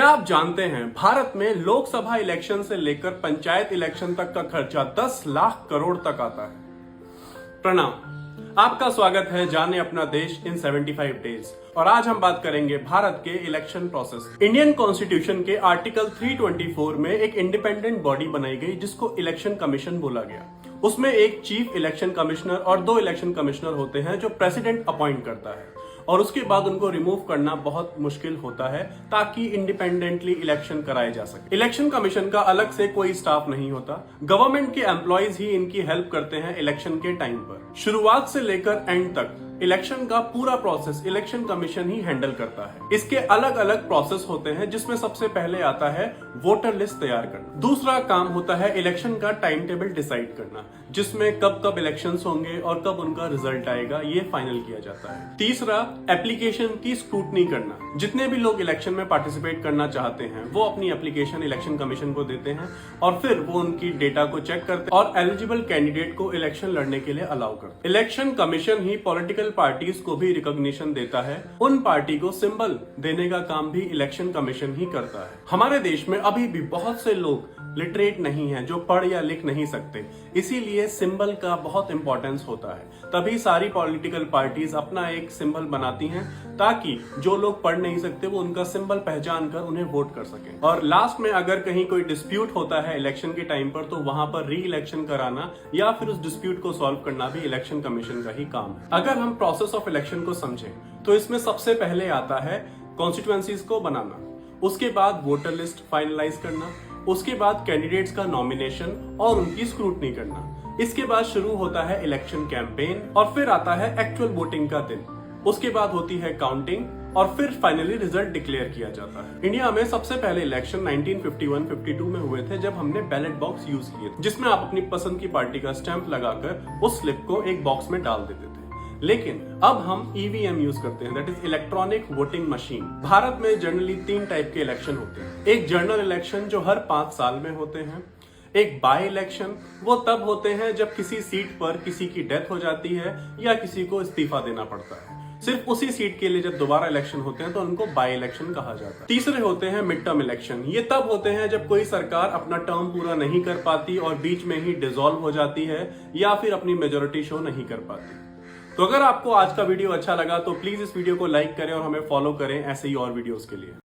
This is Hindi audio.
क्या आप जानते हैं भारत में लोकसभा इलेक्शन से लेकर पंचायत इलेक्शन तक का खर्चा 10 लाख करोड़ तक आता है। प्रणाम, आपका स्वागत है जाने अपना देश इन 75 डेज। और आज हम बात करेंगे भारत के इलेक्शन प्रोसेस। इंडियन कॉन्स्टिट्यूशन के आर्टिकल 324 में एक इंडिपेंडेंट बॉडी बनाई गई जिसको इलेक्शन कमीशन बोला गया। उसमें एक चीफ इलेक्शन कमिश्नर और 2 इलेक्शन कमिश्नर होते हैं जो प्रेसिडेंट अपॉइंट करता है, और उसके बाद उनको रिमूव करना बहुत मुश्किल होता है ताकि इंडिपेंडेंटली इलेक्शन कराए जा सके। इलेक्शन कमीशन का अलग से कोई स्टाफ नहीं होता, गवर्नमेंट के एम्प्लॉयज ही इनकी हेल्प करते हैं इलेक्शन के टाइम पर। शुरुआत से लेकर एंड तक इलेक्शन का पूरा प्रोसेस इलेक्शन कमीशन ही हैंडल करता है। इसके अलग अलग प्रोसेस होते हैं जिसमें सबसे पहले आता है वोटर लिस्ट तैयार करना। दूसरा काम होता है इलेक्शन का टाइम टेबल डिसाइड करना, जिसमें कब कब इलेक्शंस होंगे और कब उनका रिजल्ट आएगा ये फाइनल किया जाता है। तीसरा, एप्लीकेशन की स्क्रूटनी करना। जितने भी लोग इलेक्शन में पार्टिसिपेट करना चाहते हैं वो अपनी एप्लीकेशन इलेक्शन कमीशन को देते हैं और फिर वो उनकी डेटा को चेक करते हैं और एलिजिबल कैंडिडेट को इलेक्शन लड़ने के लिए अलाउ करते हैं। इलेक्शन कमीशन ही पॉलिटिकल पार्टीज को भी रिकॉग्निशन देता है। उन पार्टी को सिंबल देने का काम भी इलेक्शन कमीशन ही करता है। हमारे देश में अभी भी बहुत से लोग लिटरेट नहीं हैं, जो पढ़ या लिख नहीं सकते, इसीलिए सिंबल का बहुत इंपॉर्टेंस होता है। तभी सारी पॉलिटिकल पार्टीज अपना एक सिंबल बनाती हैं ताकि जो लोग पढ़ नहीं सकते वो उनका सिंबल पहचान कर उन्हें वोट कर सकें। और लास्ट में अगर कहीं कोई डिस्प्यूट होता है इलेक्शन के टाइम पर तो वहां पर री इलेक्शन कराना या फिर उस डिस्प्यूट को सॉल्व करना भी इलेक्शन कमीशन का ही काम है। अगर हम प्रोसेस ऑफ इलेक्शन को समझें तो इसमें सबसे पहले आता है कॉन्स्टिट्यूएंसीज को बनाना, उसके बाद वोटर लिस्ट फाइनलाइज करना, उसके बाद कैंडिडेट्स का नॉमिनेशन और उनकी स्क्रूटनी करना। इसके बाद शुरू होता है इलेक्शन कैंपेन और फिर आता है एक्चुअल वोटिंग का दिन। उसके बाद होती है काउंटिंग और फिर फाइनली रिजल्ट डिक्लेयर किया जाता है। इंडिया में सबसे पहले इलेक्शन 1951-52 में हुए थे जब हमने बैलेट बॉक्स यूज किए थे, जिसमें आप अपनी पसंद की पार्टी का स्टैंप लगाकर उस स्लिप को एक बॉक्स में डाल देते थे। लेकिन अब हम ईवीएम यूज करते हैं, that is electronic voting machine. Bharat में जनरली 3 टाइप के इलेक्शन होते हैं। एक जनरल इलेक्शन जो हर 5 साल में होते हैं, एक बाय इलेक्शन वो तब होते हैं जब किसी सीट पर किसी की डेथ हो जाती है या किसी को इस्तीफा देना पड़ता है। सिर्फ उसी सीट के लिए जब दोबारा इलेक्शन होते हैं तो उनको बाय इलेक्शन कहा जाता है। तीसरे होते हैं मिड टर्म इलेक्शन। ये तब होते हैं जब कोई सरकार अपना टर्म पूरा नहीं कर पाती और बीच में ही डिसॉल्व हो जाती है या फिर अपनी मेजोरिटी शो नहीं कर पाती। तो अगर आपको आज का वीडियो अच्छा लगा तो प्लीज इस वीडियो को लाइक करें और हमें फॉलो करें ऐसे ही और वीडियोस के लिए।